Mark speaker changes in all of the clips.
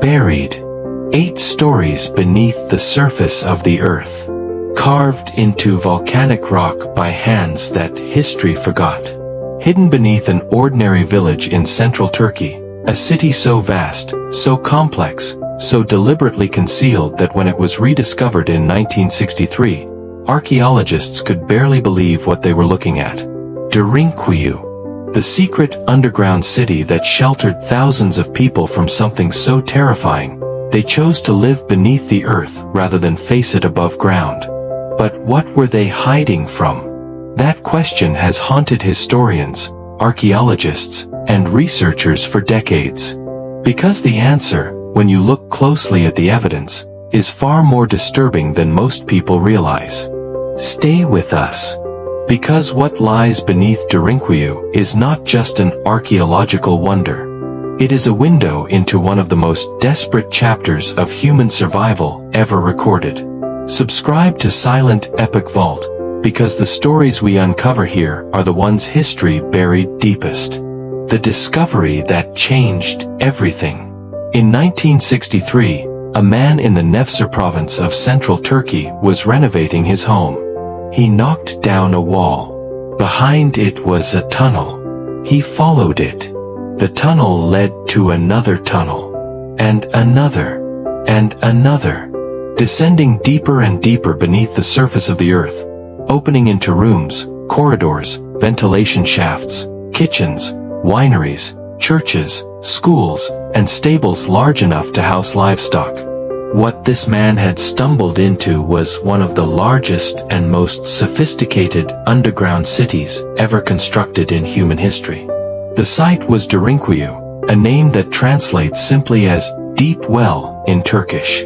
Speaker 1: Buried. 8 stories beneath the surface of the earth. Carved into volcanic rock by hands that history forgot. Hidden beneath an ordinary village in central Turkey, a city so vast, so complex, so deliberately concealed that when it was rediscovered in 1963, archaeologists could barely believe what they were looking at. Derinkuyu. The secret underground city that sheltered thousands of people from something so terrifying, they chose to live beneath the earth rather than face it above ground. But what were they hiding from? That question has haunted historians, archaeologists, and researchers for decades. Because the answer, when you look closely at the evidence, is far more disturbing than most people realize. Stay with us. Because what lies beneath Derinkuyu is not just an archaeological wonder. It is a window into one of the most desperate chapters of human survival ever recorded. Subscribe to Silent Epoch Vault, because the stories we uncover here are the ones history buried deepest. The discovery that changed everything. In 1963, a man in the Nevşehir province of central Turkey was renovating his home. He knocked down a wall. Behind it was a tunnel. He followed it. The tunnel led to another tunnel. And another. And another. Descending deeper and deeper beneath the surface of the earth, opening into rooms, corridors, ventilation shafts, kitchens, wineries, churches, schools, and stables large enough to house livestock. What this man had stumbled into was one of the largest and most sophisticated underground cities ever constructed in human history. The site was Derinkuyu, a name that translates simply as deep well in Turkish.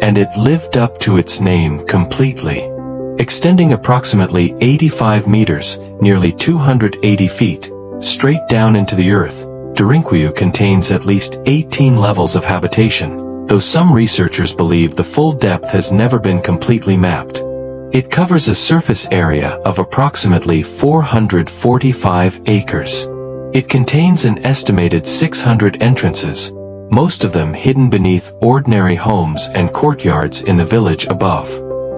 Speaker 1: And it lived up to its name completely. Extending approximately 85 meters, nearly 280 feet, straight down into the earth, Derinkuyu contains at least 18 levels of habitation, though some researchers believe the full depth has never been completely mapped. It covers a surface area of approximately 445 acres. It contains an estimated 600 entrances, most of them hidden beneath ordinary homes and courtyards in the village above.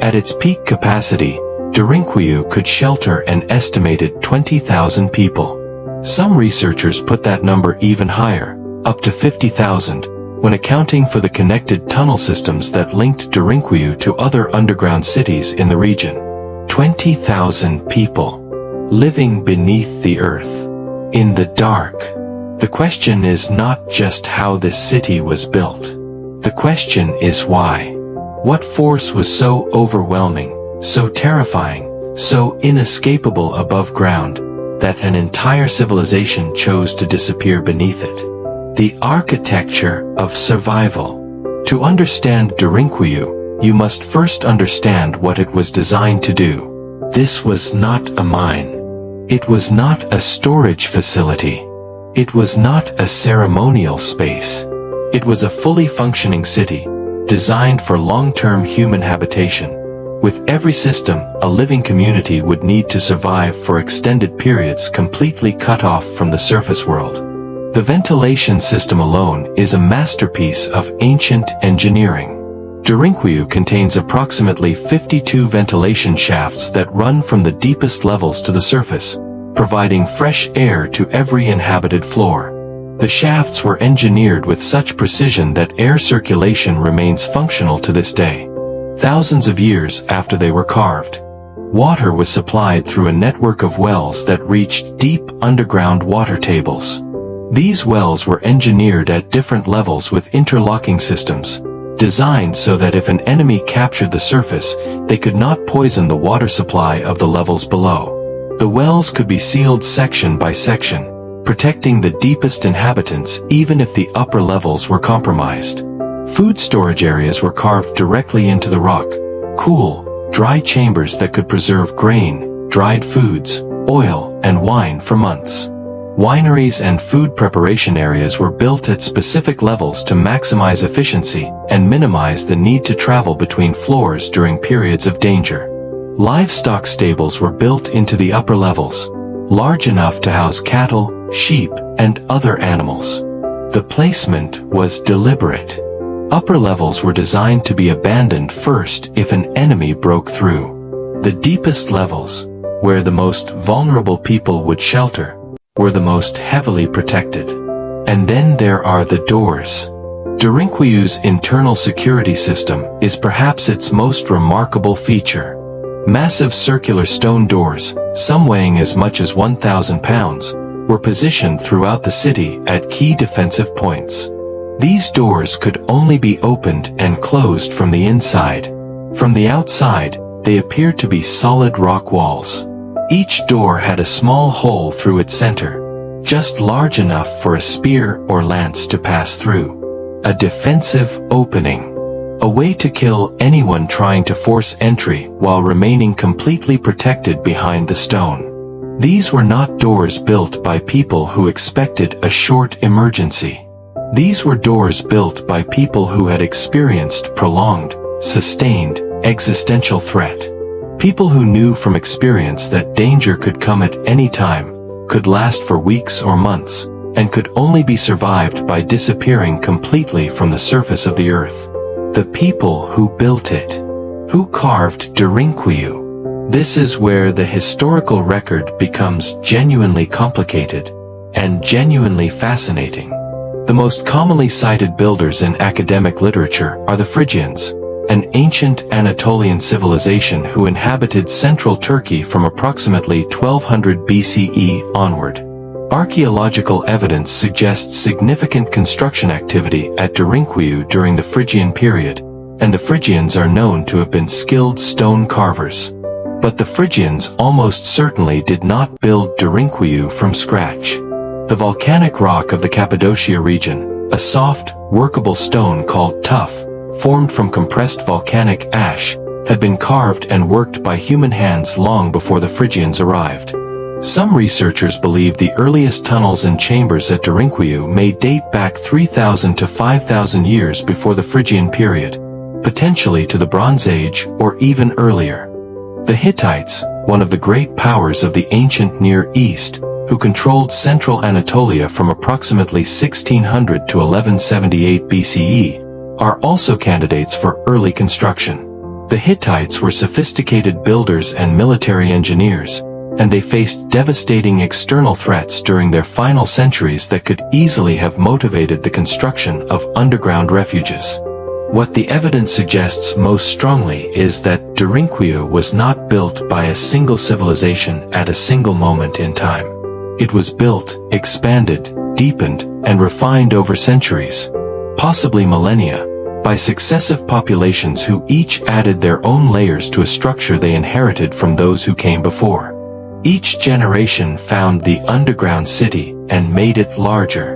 Speaker 1: At its peak capacity, Derinkuyu could shelter an estimated 20,000 people. Some researchers put that number even higher, up to 50,000, when accounting for the connected tunnel systems that linked Derinkuyu to other underground cities in the region. 20,000 people living beneath the earth, in the dark. The question is not just how this city was built. The question is why. What force was so overwhelming, so terrifying, so inescapable above ground, that an entire civilization chose to disappear beneath it? The architecture of survival. To understand Derinkuyu, you must first understand what it was designed to do. This was not a mine. It was not a storage facility. It was not a ceremonial space. It was a fully functioning city, designed for long-term human habitation. With every system, a living community would need to survive for extended periods completely cut off from the surface world. The ventilation system alone is a masterpiece of ancient engineering. Derinkuyu contains approximately 52 ventilation shafts that run from the deepest levels to the surface, providing fresh air to every inhabited floor. The shafts were engineered with such precision that air circulation remains functional to this day, thousands of years after they were carved. Water was supplied through a network of wells that reached deep underground water tables. These wells were engineered at different levels with interlocking systems, designed so that if an enemy captured the surface, they could not poison the water supply of the levels below. The wells could be sealed section by section, protecting the deepest inhabitants even if the upper levels were compromised. Food storage areas were carved directly into the rock, cool, dry chambers that could preserve grain, dried foods, oil, and wine for months. Wineries and food preparation areas were built at specific levels to maximize efficiency and minimize the need to travel between floors during periods of danger. Livestock stables were built into the upper levels, large enough to house cattle, sheep, and other animals. The placement was deliberate. Upper levels were designed to be abandoned first if an enemy broke through. The deepest levels, where the most vulnerable people would shelter, were the most heavily protected. And then there are the doors. Derinkuyu's internal security system is perhaps its most remarkable feature. Massive circular stone doors, some weighing as much as 1,000 pounds, were positioned throughout the city at key defensive points. These doors could only be opened and closed from the inside. From the outside, they appeared to be solid rock walls. Each door had a small hole through its center, just large enough for a spear or lance to pass through. A defensive opening. A way to kill anyone trying to force entry while remaining completely protected behind the stone. These were not doors built by people who expected a short emergency. These were doors built by people who had experienced prolonged, sustained, existential threat. People who knew from experience that danger could come at any time, could last for weeks or months, and could only be survived by disappearing completely from the surface of the earth. The people who built it. Who carved Derinkuyu? This is where the historical record becomes genuinely complicated and genuinely fascinating. The most commonly cited builders in academic literature are the Phrygians, an ancient Anatolian civilization who inhabited central Turkey from approximately 1200 BCE onward. Archaeological evidence suggests significant construction activity at Derinkuyu during the Phrygian period, and the Phrygians are known to have been skilled stone carvers. But the Phrygians almost certainly did not build Derinkuyu from scratch. The volcanic rock of the Cappadocia region, a soft, workable stone called tuff, formed from compressed volcanic ash, had been carved and worked by human hands long before the Phrygians arrived. Some researchers believe the earliest tunnels and chambers at Derinkuyu may date back 3,000 to 5,000 years before the Phrygian period, potentially to the Bronze Age or even earlier. The Hittites, one of the great powers of the ancient Near East, who controlled central Anatolia from approximately 1600 to 1178 BCE, are also candidates for early construction. The Hittites were sophisticated builders and military engineers, and they faced devastating external threats during their final centuries that could easily have motivated the construction of underground refuges. What the evidence suggests most strongly is that Derinkuyu was not built by a single civilization at a single moment in time. It was built, expanded, deepened, and refined over centuries, possibly millennia, by successive populations who each added their own layers to a structure they inherited from those who came before. Each generation found the underground city and made it larger,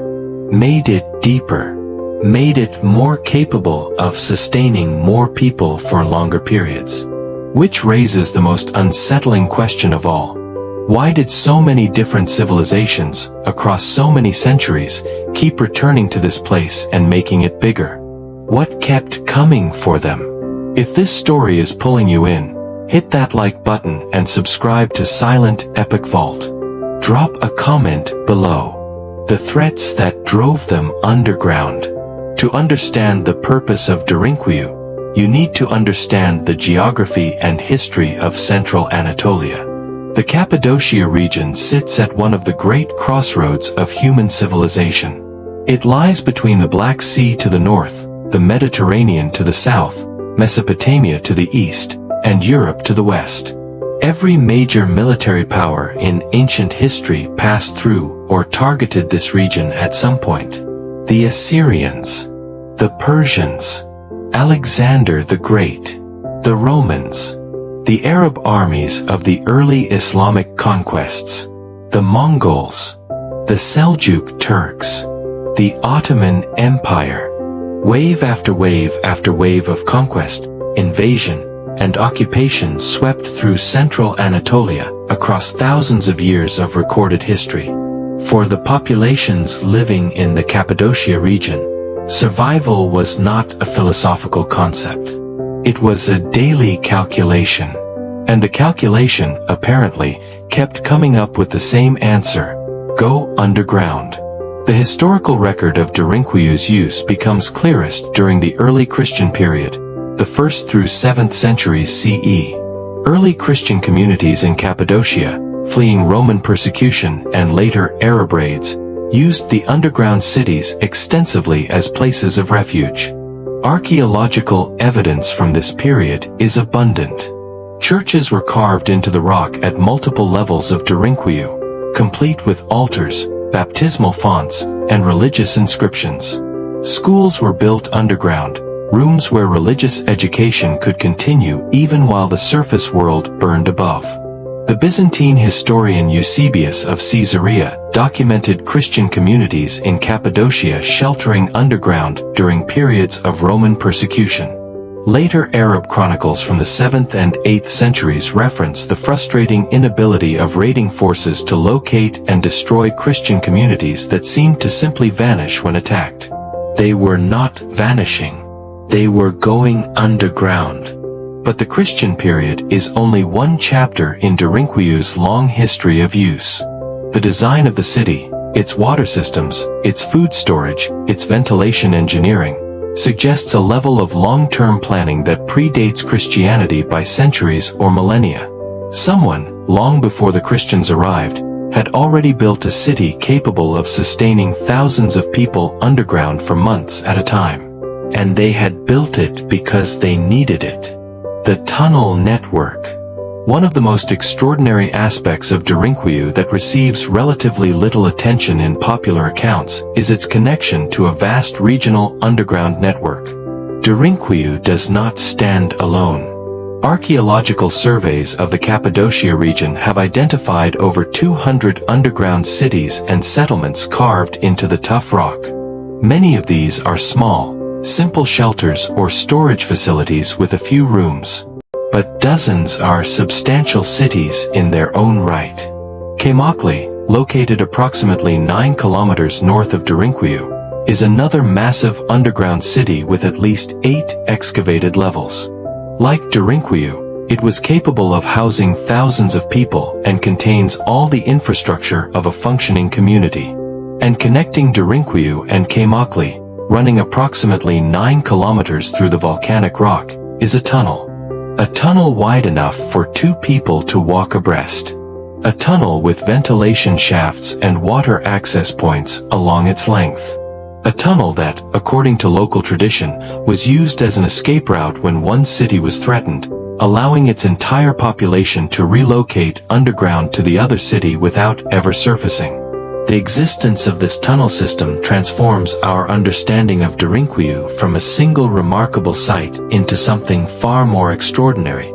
Speaker 1: made it deeper, made it more capable of sustaining more people for longer periods. Which raises the most unsettling question of all. Why did so many different civilizations, across so many centuries, keep returning to this place and making it bigger? What kept coming for them? If this story is pulling you in, hit that like button and subscribe to Silent Epoch Vault. Drop a comment below. The threats that drove them underground. To understand the purpose of Derinkuyu, you need to understand the geography and history of central Anatolia. The Cappadocia region sits at one of the great crossroads of human civilization. It lies between the Black Sea to the north, the Mediterranean to the south, Mesopotamia to the east, and Europe to the west. Every major military power in ancient history passed through or targeted this region at some point. The Assyrians, the Persians, Alexander the Great, the Romans, the Arab armies of the early Islamic conquests, the Mongols, the Seljuk Turks, the Ottoman Empire. Wave after wave of conquest, invasion, and occupation swept through central Anatolia across thousands of years of recorded history. For the populations living in the Cappadocia region, survival was not a philosophical concept. It was a daily calculation. And the calculation, apparently, kept coming up with the same answer: go underground. The historical record of Derinkuyu's use becomes clearest during the early Christian period, the 1st through 7th centuries CE. Early Christian communities in Cappadocia, fleeing Roman persecution and later Arab raids, used the underground cities extensively as places of refuge. Archaeological evidence from this period is abundant. Churches were carved into the rock at multiple levels of Derinkuyu, complete with altars, baptismal fonts, and religious inscriptions. Schools were built underground, rooms where religious education could continue even while the surface world burned above. The Byzantine historian Eusebius of Caesarea documented Christian communities in Cappadocia sheltering underground during periods of Roman persecution. Later Arab chronicles from the 7th and 8th centuries reference the frustrating inability of raiding forces to locate and destroy Christian communities that seemed to simply vanish when attacked. They were not vanishing. They were going underground. But the Christian period is only one chapter in Derinkuyu's long history of use. The design of the city, its water systems, its food storage, its ventilation engineering, suggests a level of long-term planning that predates Christianity by centuries or millennia. Someone, long before the Christians arrived, had already built a city capable of sustaining thousands of people underground for months at a time. And they had built it because they needed it. The tunnel network. One of the most extraordinary aspects of Derinkuyu that receives relatively little attention in popular accounts is its connection to a vast regional underground network. Derinkuyu does not stand alone. Archaeological surveys of the Cappadocia region have identified over 200 underground cities and settlements carved into the tough rock. Many of these are small, simple shelters or storage facilities with a few rooms. But dozens are substantial cities in their own right. Kaymakli, located approximately 9 kilometers north of Derinkuyu, is another massive underground city with at least 8 excavated levels. Like Derinkuyu, it was capable of housing thousands of people and contains all the infrastructure of a functioning community. And connecting Derinkuyu and Kaymakli, running approximately 9 kilometers through the volcanic rock, is a tunnel. A tunnel wide enough for 2 people to walk abreast. A tunnel with ventilation shafts and water access points along its length. A tunnel that, according to local tradition, was used as an escape route when one city was threatened, allowing its entire population to relocate underground to the other city without ever surfacing. The existence of this tunnel system transforms our understanding of Derinkuyu from a single remarkable site into something far more extraordinary.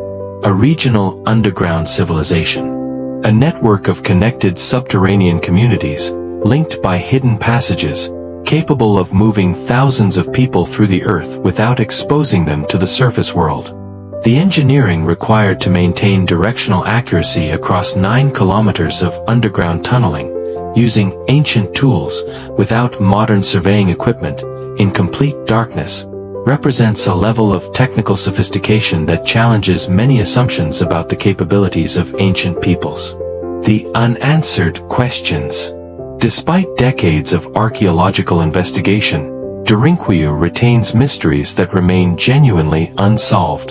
Speaker 1: A regional underground civilization. A network of connected subterranean communities, linked by hidden passages, capable of moving thousands of people through the earth without exposing them to the surface world. The engineering required to maintain directional accuracy across 9 kilometers of underground tunneling, using ancient tools, without modern surveying equipment, in complete darkness, represents a level of technical sophistication that challenges many assumptions about the capabilities of ancient peoples. The unanswered questions. Despite decades of archaeological investigation, Derinkuyu retains mysteries that remain genuinely unsolved.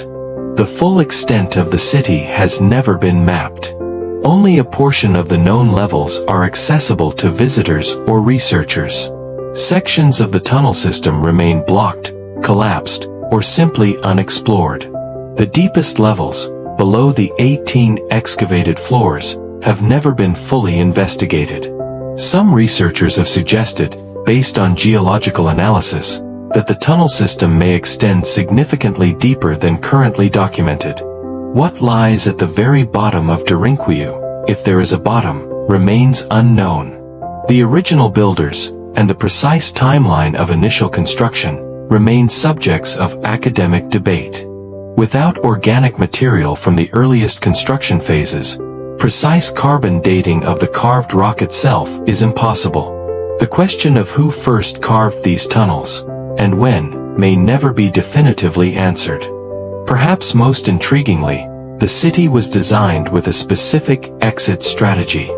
Speaker 1: The full extent of the city has never been mapped. Only a portion of the known levels are accessible to visitors or researchers. Sections of the tunnel system remain blocked, collapsed, or simply unexplored. The deepest levels, below the 18 excavated floors, have never been fully investigated. Some researchers have suggested, based on geological analysis, that the tunnel system may extend significantly deeper than currently documented. What lies at the very bottom of Derinkuyu, if there is a bottom, remains unknown. The original builders, and the precise timeline of initial construction, remain subjects of academic debate. Without organic material from the earliest construction phases, precise carbon dating of the carved rock itself is impossible. The question of who first carved these tunnels, and when, may never be definitively answered. Perhaps most intriguingly, the city was designed with a specific exit strategy.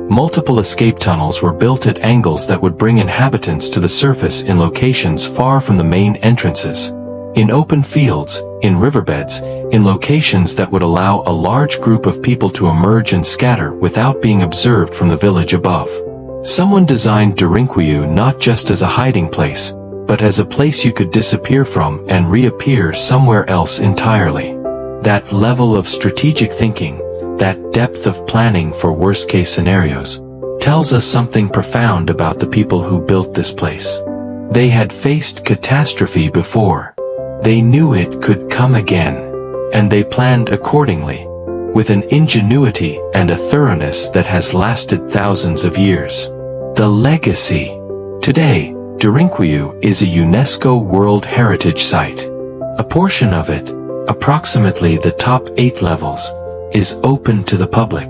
Speaker 1: Multiple escape tunnels were built at angles that would bring inhabitants to the surface in locations far from the main entrances. In open fields, in riverbeds, in locations that would allow a large group of people to emerge and scatter without being observed from the village above. Someone designed Derinkuyu not just as a hiding place, but as a place you could disappear from and reappear somewhere else entirely. That level of strategic thinking, that depth of planning for worst-case scenarios, tells us something profound about the people who built this place. They had faced catastrophe before. They knew it could come again, and they planned accordingly, with an ingenuity and a thoroughness that has lasted thousands of years. The legacy. Today, Derinkuyu is a UNESCO World Heritage Site. A portion of it, approximately the top 8 levels, is open to the public.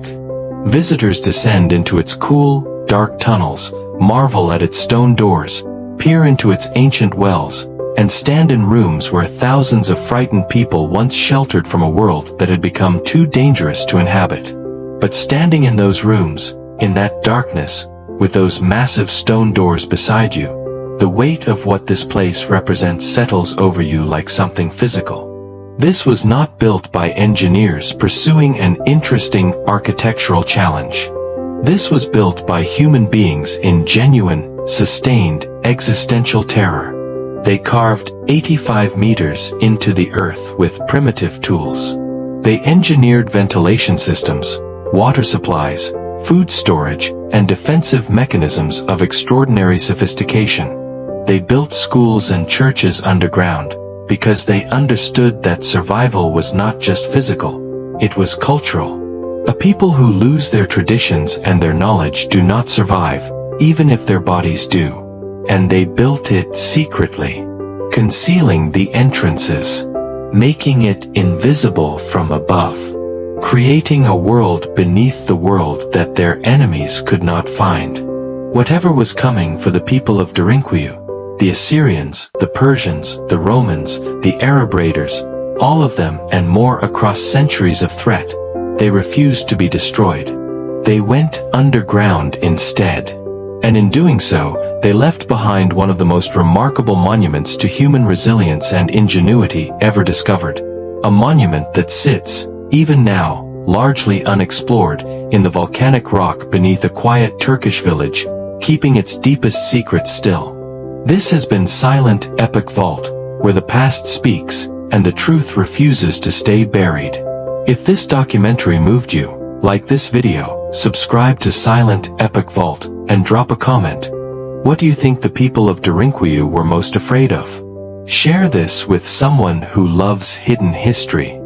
Speaker 1: Visitors descend into its cool, dark tunnels, marvel at its stone doors, peer into its ancient wells, and stand in rooms where thousands of frightened people once sheltered from a world that had become too dangerous to inhabit. But standing in those rooms, in that darkness, with those massive stone doors beside you, the weight of what this place represents settles over you like something physical. This was not built by engineers pursuing an interesting architectural challenge. This was built by human beings in genuine, sustained, existential terror. They carved 85 meters into the earth with primitive tools. They engineered ventilation systems, water supplies, food storage, and defensive mechanisms of extraordinary sophistication. They built schools and churches underground, because they understood that survival was not just physical, it was cultural. A people who lose their traditions and their knowledge do not survive, even if their bodies do. And they built it secretly, concealing the entrances, making it invisible from above, creating a world beneath the world that their enemies could not find. Whatever was coming for the people of Derinkuyu, the Assyrians, the Persians, the Romans, the Arab raiders, all of them and more across centuries of threat, they refused to be destroyed. They went underground instead. And in doing so, they left behind one of the most remarkable monuments to human resilience and ingenuity ever discovered. A monument that sits, even now, largely unexplored, in the volcanic rock beneath a quiet Turkish village, keeping its deepest secrets still. This has been Silent Epoch Vault, where the past speaks, and the truth refuses to stay buried. If this documentary moved you, like this video, subscribe to Silent Epoch Vault, and drop a comment. What do you think the people of Derinkuyu were most afraid of? Share this with someone who loves hidden history.